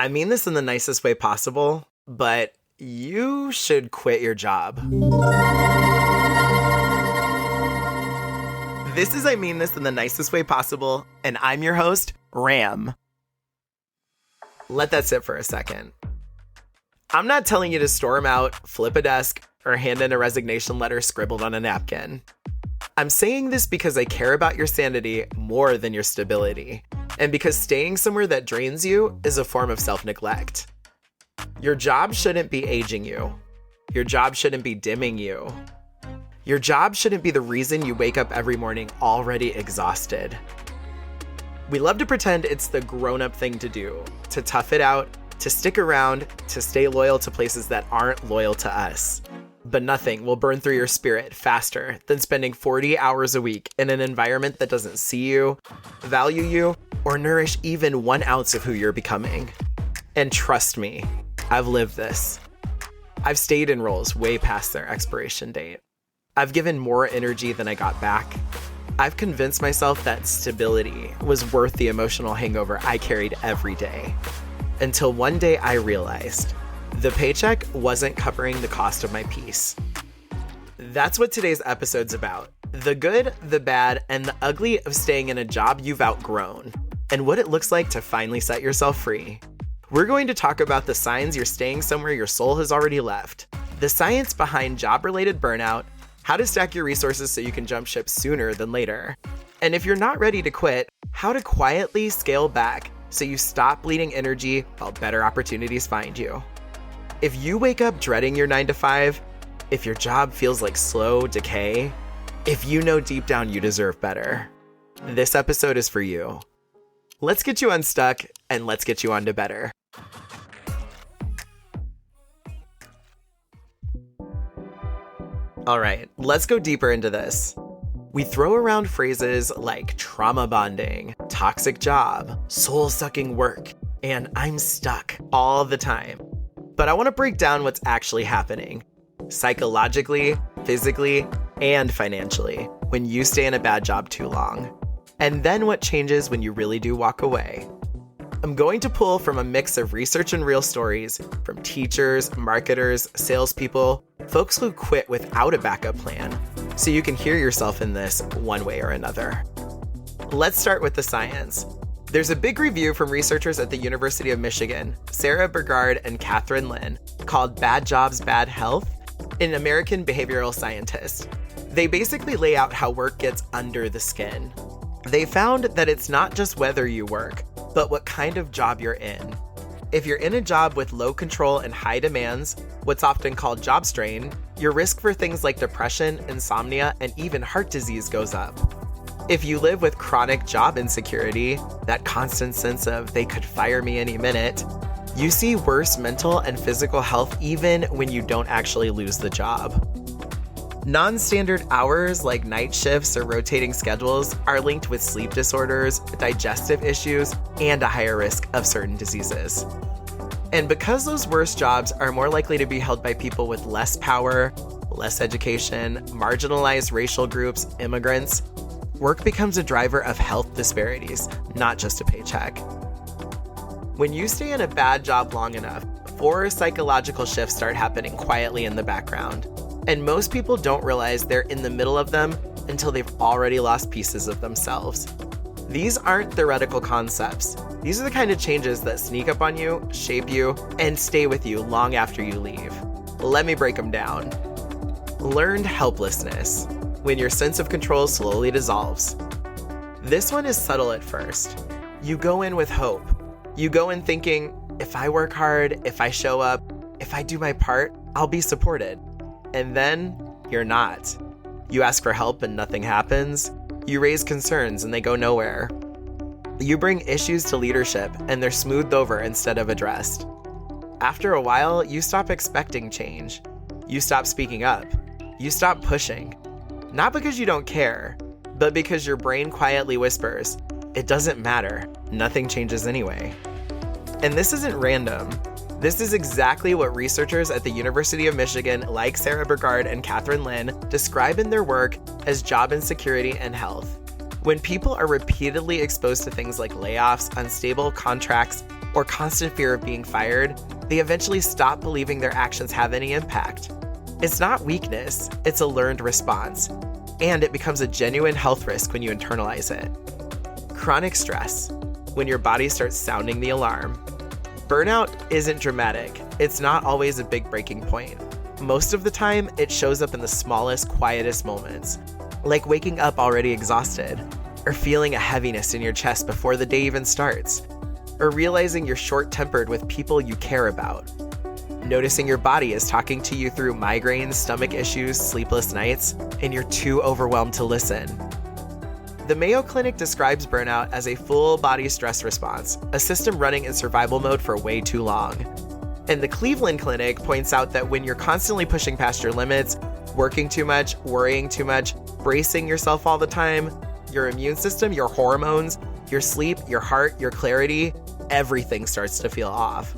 I mean this in the nicest way possible, but you should quit your job. This is I Mean This in the Nicest Way Possible, and I'm your host, Ram. Let that sit for a second. I'm not telling you to storm out, flip a desk, or hand in a resignation letter scribbled on a napkin. I'm saying this because I care about your sanity more than your stability, and because staying somewhere that drains you is a form of self-neglect. Your job shouldn't be aging you. Your job shouldn't be dimming you. Your job shouldn't be the reason you wake up every morning already exhausted. We love to pretend it's the grown-up thing to do, to tough it out, to stick around, to stay loyal to places that aren't loyal to us. But nothing will burn through your spirit faster than spending 40 hours a week in an environment that doesn't see you, value you, or nourish even 1 ounce of who you're becoming. And trust me, I've lived this. I've stayed in roles way past their expiration date. I've given more energy than I got back. I've convinced myself that stability was worth the emotional hangover I carried every day. Until one day I realized the paycheck wasn't covering the cost of my peace. That's what today's episode's about. The good, the bad, and the ugly of staying in a job you've outgrown, and what it looks like to finally set yourself free. We're going to talk about the signs you're staying somewhere your soul has already left, the science behind job-related burnout, how to stack your resources so you can jump ship sooner than later, and if you're not ready to quit, how to quietly scale back so you stop bleeding energy while better opportunities find you. If you wake up dreading your 9 to 5, if your job feels like slow decay, if you know deep down you deserve better, this episode is for you. Let's get you unstuck and let's get you on to better. All right, let's go deeper into this. We throw around phrases like trauma bonding, toxic job, soul-sucking work, and I'm stuck all the time. But I want to break down what's actually happening, psychologically, physically, and financially, when you stay in a bad job too long. And then what changes when you really do walk away. I'm going to pull from a mix of research and real stories from teachers, marketers, salespeople, folks who quit without a backup plan, so you can hear yourself in this one way or another. Let's start with the science. There's a big review from researchers at the University of Michigan, Sarah Burgard and Catherine Lin, called Bad Jobs, Bad Health, in American Behavioral Scientist. They basically lay out how work gets under the skin. They found that it's not just whether you work, but what kind of job you're in. If you're in a job with low control and high demands, what's often called job strain, your risk for things like depression, insomnia, and even heart disease goes up. If you live with chronic job insecurity, that constant sense of they could fire me any minute, you see worse mental and physical health even when you don't actually lose the job. Non-standard hours like night shifts or rotating schedules are linked with sleep disorders, digestive issues, and a higher risk of certain diseases. And because those worst jobs are more likely to be held by people with less power, less education, marginalized racial groups, immigrants, work becomes a driver of health disparities, not just a paycheck. When you stay in a bad job long enough, 4 psychological shifts start happening quietly in the background. And most people don't realize they're in the middle of them until they've already lost pieces of themselves. These aren't theoretical concepts. These are the kind of changes that sneak up on you, shape you, and stay with you long after you leave. Let me break them down. Learned helplessness, when your sense of control slowly dissolves. This one is subtle at first. You go in with hope. You go in thinking, if I work hard, if I show up, if I do my part, I'll be supported. And then you're not. You ask for help and nothing happens. You raise concerns and they go nowhere. You bring issues to leadership and they're smoothed over instead of addressed. After a while, you stop expecting change. You stop speaking up. You stop pushing. Not because you don't care, but because your brain quietly whispers, it doesn't matter. Nothing changes anyway. And this isn't random. This is exactly what researchers at the University of Michigan, like Sarah Burgard and Catherine Lin, describe in their work as job insecurity and health. When people are repeatedly exposed to things like layoffs, unstable contracts, or constant fear of being fired, they eventually stop believing their actions have any impact. It's not weakness, it's a learned response, and it becomes a genuine health risk when you internalize it. Chronic stress, when your body starts sounding the alarm. Burnout isn't dramatic. It's not always a big breaking point. Most of the time, it shows up in the smallest, quietest moments, like waking up already exhausted, or feeling a heaviness in your chest before the day even starts, or realizing you're short-tempered with people you care about. Noticing your body is talking to you through migraines, stomach issues, sleepless nights, and you're too overwhelmed to listen. The Mayo Clinic describes burnout as a full-body stress response, a system running in survival mode for way too long. And the Cleveland Clinic points out that when you're constantly pushing past your limits, working too much, worrying too much, bracing yourself all the time, your immune system, your hormones, your sleep, your heart, your clarity, everything starts to feel off.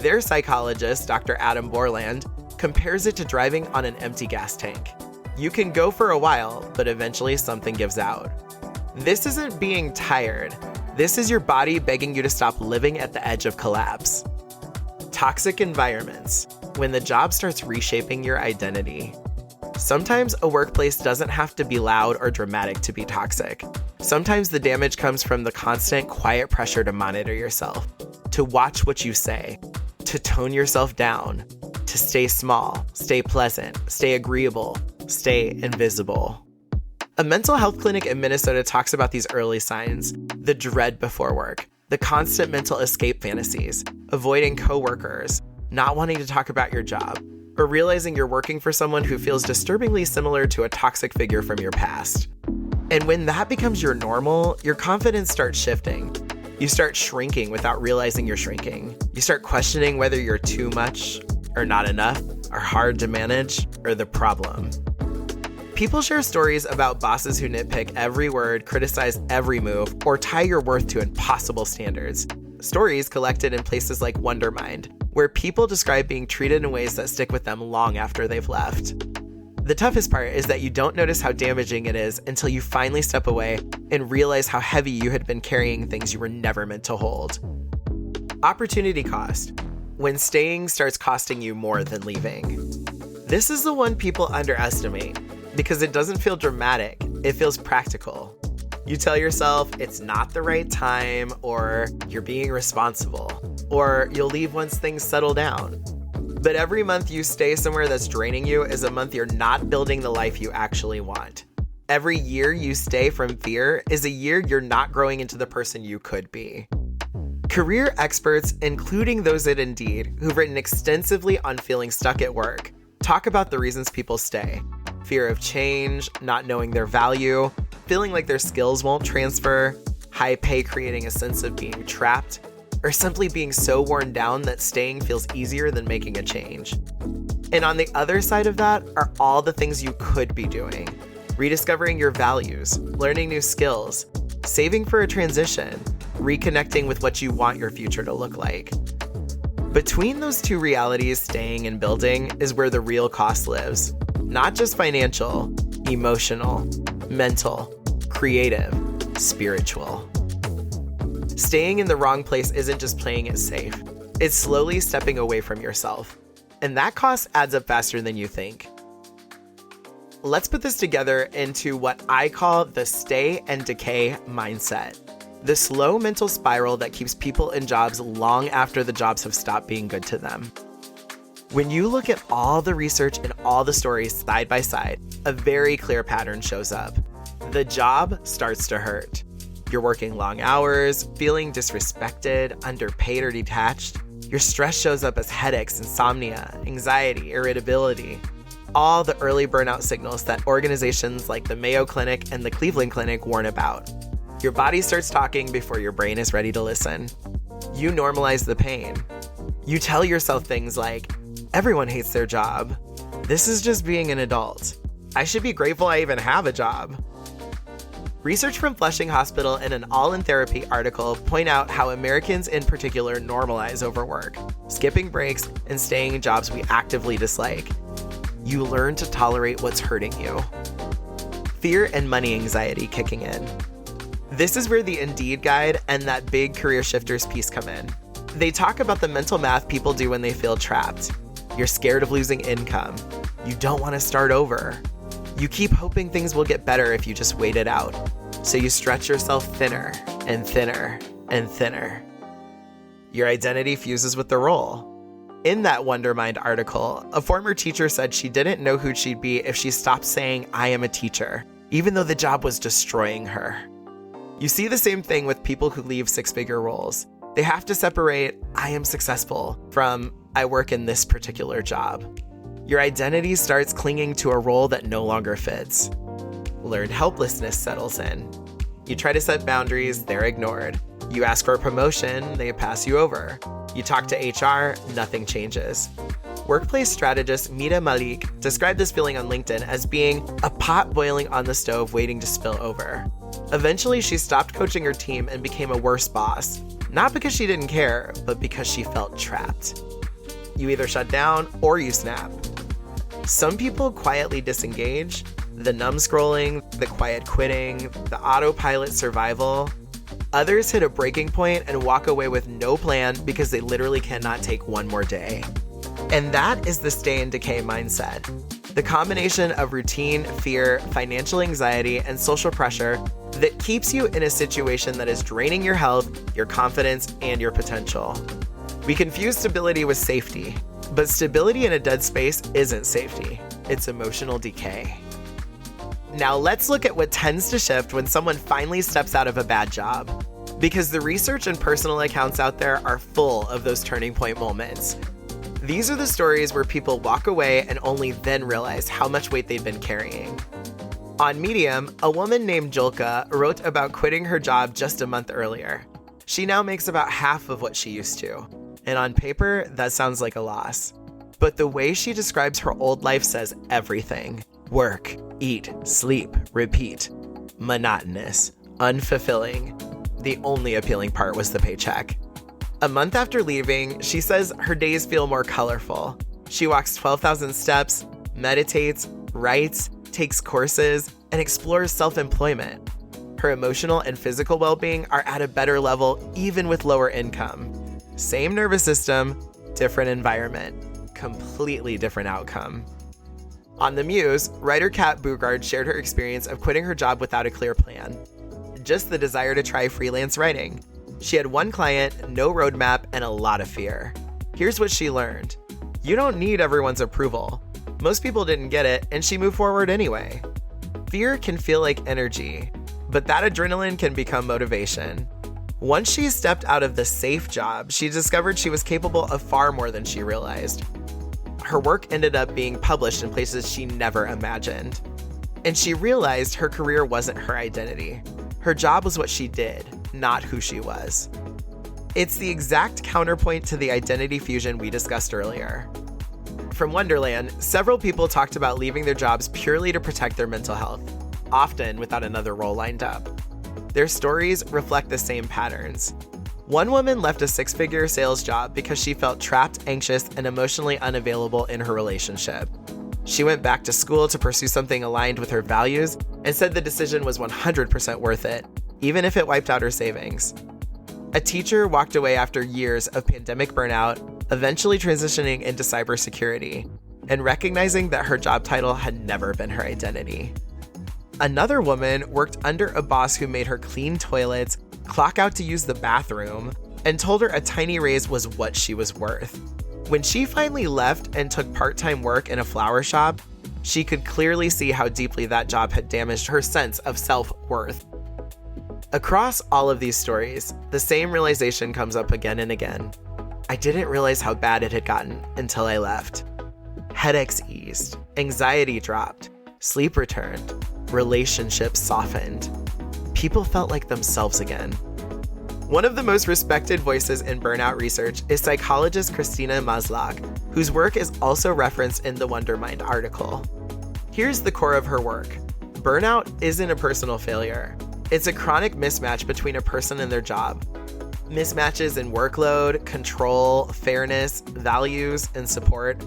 Their psychologist, Dr. Adam Borland, compares it to driving on an empty gas tank. You can go for a while, but eventually something gives out. This isn't being tired. This is your body begging you to stop living at the edge of collapse. Toxic environments, when the job starts reshaping your identity. Sometimes a workplace doesn't have to be loud or dramatic to be toxic. Sometimes the damage comes from the constant, quiet pressure to monitor yourself, to watch what you say, to tone yourself down, to stay small, stay pleasant, stay agreeable, stay invisible. A mental health clinic in Minnesota talks about these early signs: the dread before work, the constant mental escape fantasies, avoiding coworkers, not wanting to talk about your job, or realizing you're working for someone who feels disturbingly similar to a toxic figure from your past. And when that becomes your normal, your confidence starts shifting. You start shrinking without realizing you're shrinking. You start questioning whether you're too much or not enough, or hard to manage, or the problem. People share stories about bosses who nitpick every word, criticize every move, or tie your worth to impossible standards. Stories collected in places like Wondermind, where people describe being treated in ways that stick with them long after they've left. The toughest part is that you don't notice how damaging it is until you finally step away and realize how heavy you had been carrying things you were never meant to hold. Opportunity cost, when staying starts costing you more than leaving. This is the one people underestimate because it doesn't feel dramatic, it feels practical. You tell yourself it's not the right time, or you're being responsible, or you'll leave once things settle down. But every month you stay somewhere that's draining you is a month you're not building the life you actually want. Every year you stay from fear is a year you're not growing into the person you could be. Career experts, including those at Indeed, who've written extensively on feeling stuck at work, talk about the reasons people stay. Fear of change, not knowing their value, feeling like their skills won't transfer, high pay creating a sense of being trapped, or simply being so worn down that staying feels easier than making a change. And on the other side of that are all the things you could be doing. Rediscovering your values, learning new skills, saving for a transition, reconnecting with what you want your future to look like. Between those two realities, staying and building, is where the real cost lives. Not just financial, emotional, mental, creative, spiritual. Staying in the wrong place isn't just playing it safe. It's slowly stepping away from yourself. And that cost adds up faster than you think. Let's put this together into what I call the stay and decay mindset. The slow mental spiral that keeps people in jobs long after the jobs have stopped being good to them. When you look at all the research and all the stories side by side, a very clear pattern shows up. The job starts to hurt. You're working long hours, feeling disrespected, underpaid, or detached. Your stress shows up as headaches, insomnia, anxiety, irritability. All the early burnout signals that organizations like the Mayo Clinic and the Cleveland Clinic warn about. Your body starts talking before your brain is ready to listen. You normalize the pain. You tell yourself things like, everyone hates their job. This is just being an adult. I should be grateful I even have a job. Research from Flushing Hospital and an All in Therapy article point out how Americans in particular normalize overwork, skipping breaks, and staying in jobs we actively dislike. You learn to tolerate what's hurting you. Fear and money anxiety kicking in. This is where the Indeed guide and that big career shifters piece come in. They talk about the mental math people do when they feel trapped. You're scared of losing income. You don't want to start over. You keep hoping things will get better if you just wait it out. So you stretch yourself thinner and thinner and thinner. Your identity fuses with the role. In that Wondermind article, a former teacher said she didn't know who she'd be if she stopped saying, "I am a teacher," even though the job was destroying her. You see the same thing with people who leave six-figure roles. They have to separate, "I am successful," from, "I work in this particular job." Your identity starts clinging to a role that no longer fits. Learned helplessness settles in. You try to set boundaries, they're ignored. You ask for a promotion, they pass you over. You talk to HR, nothing changes. Workplace strategist Mita Malik described this feeling on LinkedIn as being a pot boiling on the stove waiting to spill over. Eventually, she stopped coaching her team and became a worse boss. Not because she didn't care, but because she felt trapped. You either shut down or you snap. Some people quietly disengage, the numb scrolling, the quiet quitting, the autopilot survival. Others hit a breaking point and walk away with no plan because they literally cannot take one more day. And that is the stay and decay mindset. The combination of routine, fear, financial anxiety, and social pressure that keeps you in a situation that is draining your health, your confidence, and your potential. We confuse stability with safety, but stability in a dead space isn't safety. It's emotional decay. Now let's look at what tends to shift when someone finally steps out of a bad job. Because the research and personal accounts out there are full of those turning point moments. These are the stories where people walk away and only then realize how much weight they've been carrying. On Medium, a woman named Julka wrote about quitting her job just a month earlier. She now makes about half of what she used to. And on paper, that sounds like a loss. But the way she describes her old life says everything. Work, eat, sleep, repeat. Monotonous, unfulfilling. The only appealing part was the paycheck. A month after leaving, she says her days feel more colorful. She walks 12,000 steps, meditates, writes, takes courses, and explores self-employment. Her emotional and physical well-being are at a better level even with lower income. Same nervous system, different environment, completely different outcome. On The Muse, writer Kat Bugard shared her experience of quitting her job without a clear plan. Just the desire to try freelance writing. She had one client, no roadmap, and a lot of fear. Here's what she learned. You don't need everyone's approval. Most people didn't get it, and she moved forward anyway. Fear can feel like energy, but that adrenaline can become motivation. Once she stepped out of the safe job, she discovered she was capable of far more than she realized. Her work ended up being published in places she never imagined. And she realized her career wasn't her identity. Her job was what she did, not who she was. It's the exact counterpoint to the identity fusion we discussed earlier. From Wonderland, several people talked about leaving their jobs purely to protect their mental health, often without another role lined up. Their stories reflect the same patterns. One woman left a six-figure sales job because she felt trapped, anxious, and emotionally unavailable in her relationship. She went back to school to pursue something aligned with her values and said the decision was 100% worth it, even if it wiped out her savings. A teacher walked away after years of pandemic burnout, eventually transitioning into cybersecurity, and recognizing that her job title had never been her identity. Another woman worked under a boss who made her clean toilets, clock out to use the bathroom, and told her a tiny raise was what she was worth. When she finally left and took part-time work in a flower shop, she could clearly see how deeply that job had damaged her sense of self-worth. Across all of these stories, the same realization comes up again and again. I didn't realize how bad it had gotten until I left. Headaches eased, anxiety dropped, sleep returned, relationships softened. People felt like themselves again. One of the most respected voices in burnout research is psychologist Christina Maslach, whose work is also referenced in the Wondermind article. Here's the core of her work. Burnout isn't a personal failure. It's a chronic mismatch between a person and their job. Mismatches in workload, control, fairness, values, and support.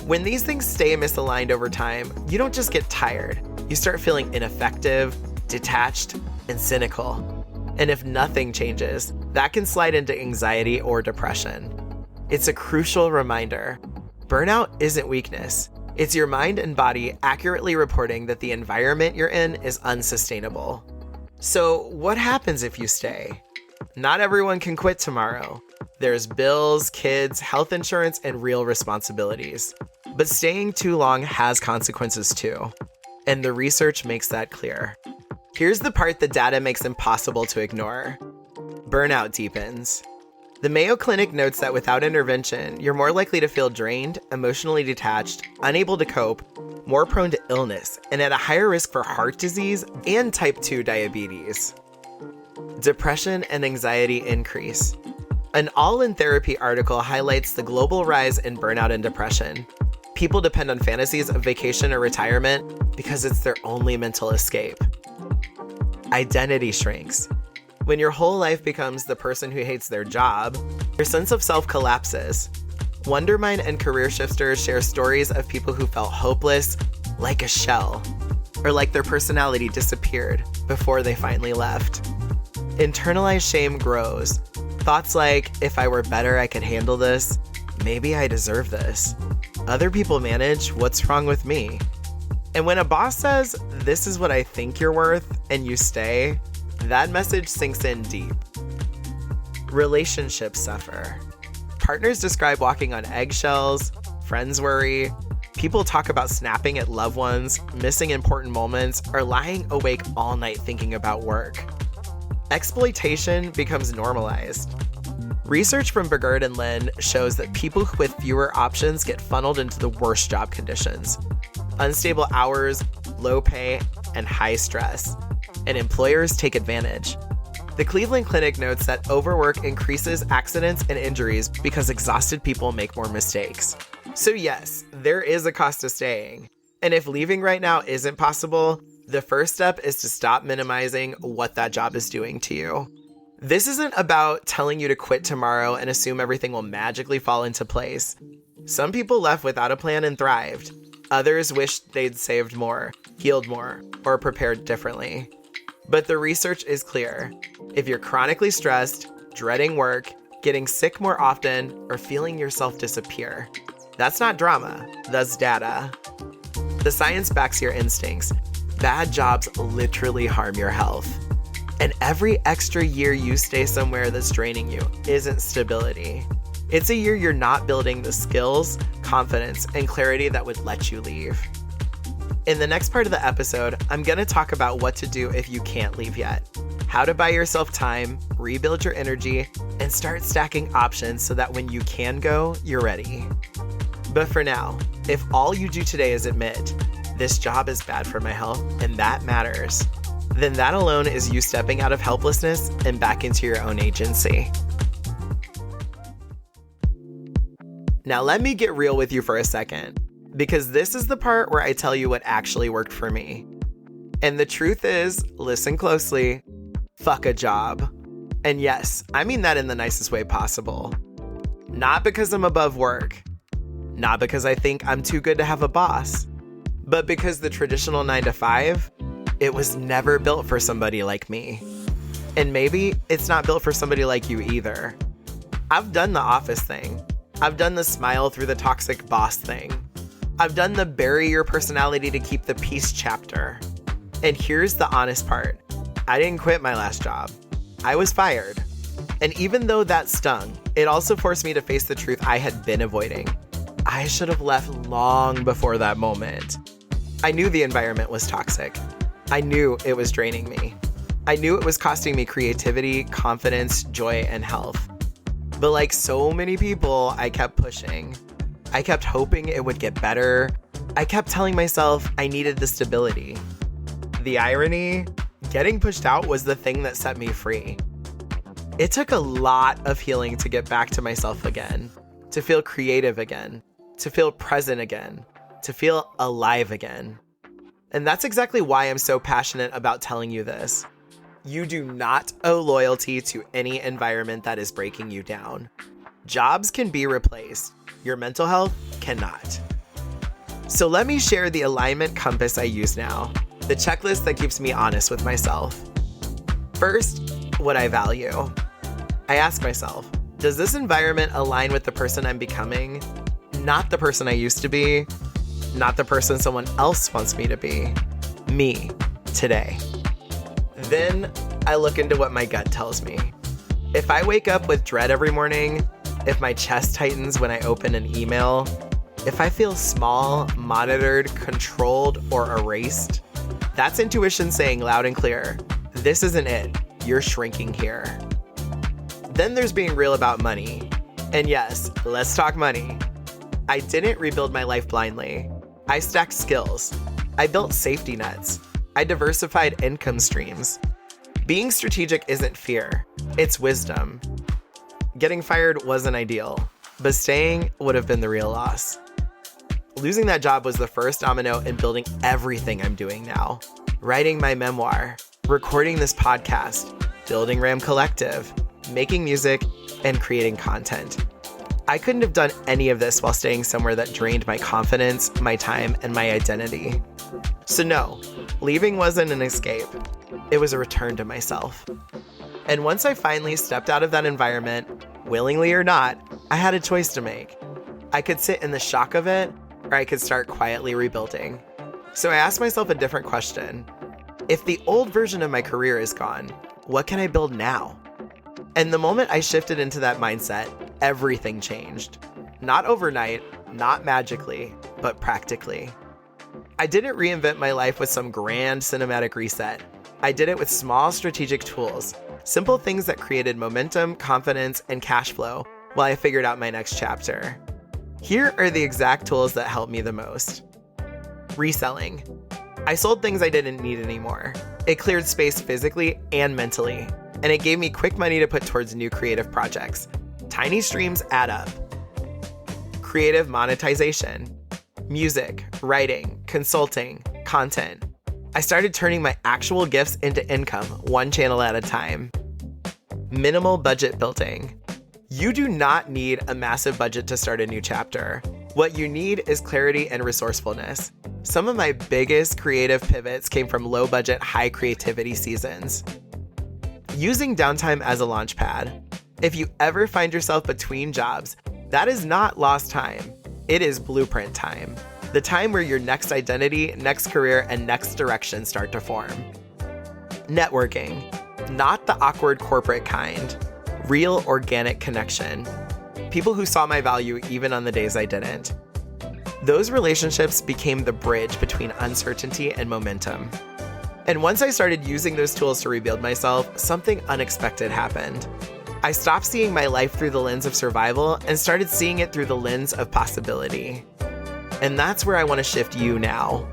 When these things stay misaligned over time, you don't just get tired. You start feeling ineffective, detached, and cynical. And if nothing changes, that can slide into anxiety or depression. It's a crucial reminder. Burnout isn't weakness. It's your mind and body accurately reporting that the environment you're in is unsustainable. So what happens if you stay? Not everyone can quit tomorrow. There's bills, kids, health insurance, and real responsibilities. But staying too long has consequences too. And the research makes that clear. Here's the part the data makes impossible to ignore. Burnout deepens. The Mayo Clinic notes that without intervention, you're more likely to feel drained, emotionally detached, unable to cope, more prone to illness, and at a higher risk for heart disease and type 2 diabetes. Depression and anxiety increase. An All in Therapy article highlights the global rise in burnout and depression. People depend on fantasies of vacation or retirement because it's their only mental escape. Identity shrinks. When your whole life becomes the person who hates their job, your sense of self collapses. Wondermind and Career Shifters share stories of people who felt hopeless, like a shell, or like their personality disappeared before they finally left. Internalized shame grows. Thoughts like, if I were better, I could handle this. Maybe I deserve this. Other people manage, what's wrong with me? And when a boss says, this is what I think you're worth, and you stay, that message sinks in deep. Relationships suffer. Partners describe walking on eggshells, friends worry, people talk about snapping at loved ones, missing important moments, or lying awake all night thinking about work. Exploitation becomes normalized. Research from Bergard and Lin shows that people with fewer options get funneled into the worst job conditions. Unstable hours, low pay, and high stress. And employers take advantage. The Cleveland Clinic notes that overwork increases accidents and injuries because exhausted people make more mistakes. So yes, there is a cost to staying. And if leaving right now isn't possible, the first step is to stop minimizing what that job is doing to you. This isn't about telling you to quit tomorrow and assume everything will magically fall into place. Some people left without a plan and thrived. Others wished they'd saved more, healed more, or prepared differently. But the research is clear. If you're chronically stressed, dreading work, getting sick more often, or feeling yourself disappear, that's not drama, that's data. The science backs your instincts. Bad jobs literally harm your health. And every extra year you stay somewhere that's draining you isn't stability. It's a year you're not building the skills, confidence, and clarity that would let you leave. In the next part of the episode, I'm going to talk about what to do if you can't leave yet, how to buy yourself time, rebuild your energy, and start stacking options so that when you can go, you're ready. But for now, if all you do today is admit, this job is bad for my health and that matters, then that alone is you stepping out of helplessness and back into your own agency. Now let me get real with you for a second, because this is the part where I tell you what actually worked for me. And the truth is, listen closely, fuck a job. And yes, I mean that in the nicest way possible. Not because I'm above work, not because I think I'm too good to have a boss, but because the traditional 9-to-5, it was never built for somebody like me. And maybe it's not built for somebody like you either. I've done the office thing. I've done the smile through the toxic boss thing. I've done the bury your personality to keep the peace chapter. And here's the honest part. I didn't quit my last job. I was fired. And even though that stung, it also forced me to face the truth I had been avoiding. I should have left long before that moment. I knew the environment was toxic. I knew it was draining me. I knew it was costing me creativity, confidence, joy, and health. But like so many people, I kept pushing. I kept hoping it would get better. I kept telling myself I needed the stability. The irony, getting pushed out was the thing that set me free. It took a lot of healing to get back to myself again, to feel creative again, to feel present again, to feel alive again. And that's exactly why I'm so passionate about telling you this. You do not owe loyalty to any environment that is breaking you down. Jobs can be replaced. Your mental health cannot. So let me share the alignment compass I use now, the checklist that keeps me honest with myself. First, what I value. I ask myself, does this environment align with the person I'm becoming? Not the person I used to be, not the person someone else wants me to be. Me, today. Then I look into what my gut tells me. If I wake up with dread every morning, if my chest tightens when I open an email, if I feel small, monitored, controlled, or erased, that's intuition saying loud and clear, this isn't it, you're shrinking here. Then there's being real about money. And yes, let's talk money. I didn't rebuild my life blindly. I stacked skills. I built safety nets. I diversified income streams. Being strategic isn't fear, it's wisdom. Getting fired wasn't ideal, but staying would have been the real loss. Losing that job was the first domino in building everything I'm doing now. Writing my memoir, recording this podcast, building Ram Collective, making music, and creating content. I couldn't have done any of this while staying somewhere that drained my confidence, my time, and my identity. So no, leaving wasn't an escape. It was a return to myself. And once I finally stepped out of that environment, willingly or not, I had a choice to make. I could sit in the shock of it, or I could start quietly rebuilding. So I asked myself a different question. If the old version of my career is gone, what can I build now? And the moment I shifted into that mindset, everything changed. Not overnight, not magically, but practically. I didn't reinvent my life with some grand cinematic reset. I did it with small strategic tools, simple things that created momentum, confidence, and cash flow while I figured out my next chapter. Here are the exact tools that helped me the most. Reselling. I sold things I didn't need anymore. It cleared space physically and mentally, and it gave me quick money to put towards new creative projects. Tiny streams add up. Creative monetization. Music, writing, consulting, content. I started turning my actual gifts into income, one channel at a time. Minimal budget building. You do not need a massive budget to start a new chapter. What you need is clarity and resourcefulness. Some of my biggest creative pivots came from low budget, high creativity seasons. Using downtime as a launch pad. If you ever find yourself between jobs, that is not lost time. It is blueprint time. The time where your next identity, next career, and next direction start to form. Networking. Not the awkward corporate kind. Real organic connection. People who saw my value even on the days I didn't. Those relationships became the bridge between uncertainty and momentum. And once I started using those tools to rebuild myself, something unexpected happened. I stopped seeing my life through the lens of survival and started seeing it through the lens of possibility. And that's where I want to shift you now.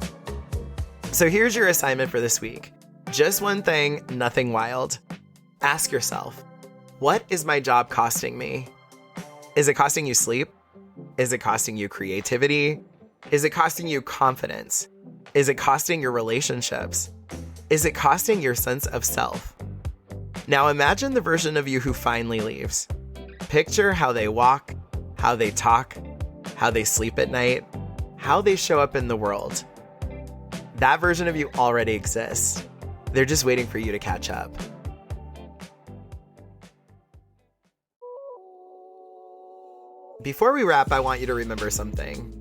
So here's your assignment for this week. Just one thing, nothing wild. Ask yourself, what is my job costing me? Is it costing you sleep? Is it costing you creativity? Is it costing you confidence? Is it costing your relationships? Is it costing your sense of self? Now imagine the version of you who finally leaves. Picture how they walk, how they talk, how they sleep at night, how they show up in the world. That version of you already exists. They're just waiting for you to catch up. Before we wrap, I want you to remember something.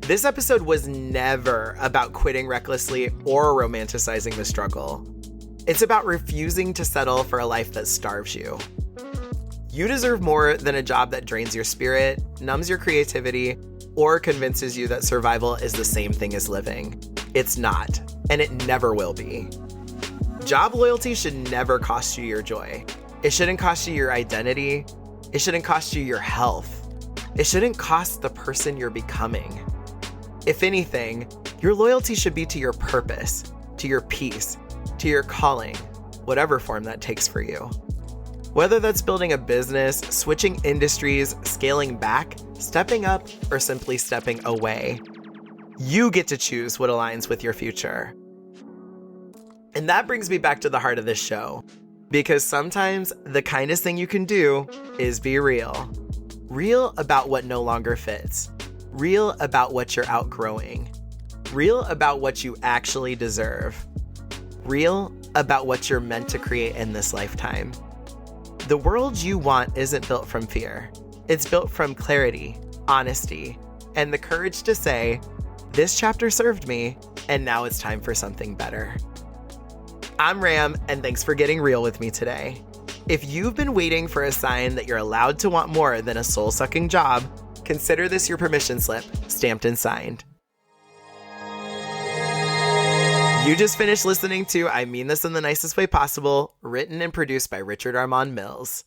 This episode was never about quitting recklessly or romanticizing the struggle. It's about refusing to settle for a life that starves you. You deserve more than a job that drains your spirit, numbs your creativity, or convinces you that survival is the same thing as living. It's not, and it never will be. Job loyalty should never cost you your joy. It shouldn't cost you your identity. It shouldn't cost you your health. It shouldn't cost the person you're becoming. If anything, your loyalty should be to your purpose, to your peace, to your calling, whatever form that takes for you. Whether that's building a business, switching industries, scaling back, stepping up, or simply stepping away, you get to choose what aligns with your future. And that brings me back to the heart of this show, because sometimes the kindest thing you can do is be real. Real about what no longer fits. Real about what you're outgrowing. Real about what you actually deserve. Real about what you're meant to create in this lifetime. The world you want isn't built from fear. It's built from clarity, honesty, and the courage to say, this chapter served me, and now it's time for something better. I'm Ram, and thanks for getting real with me today. If you've been waiting for a sign that you're allowed to want more than a soul-sucking job, consider this your permission slip, stamped and signed. You just finished listening to I Mean This in the Nicest Way Possible, written and produced by Richard Armand Mills.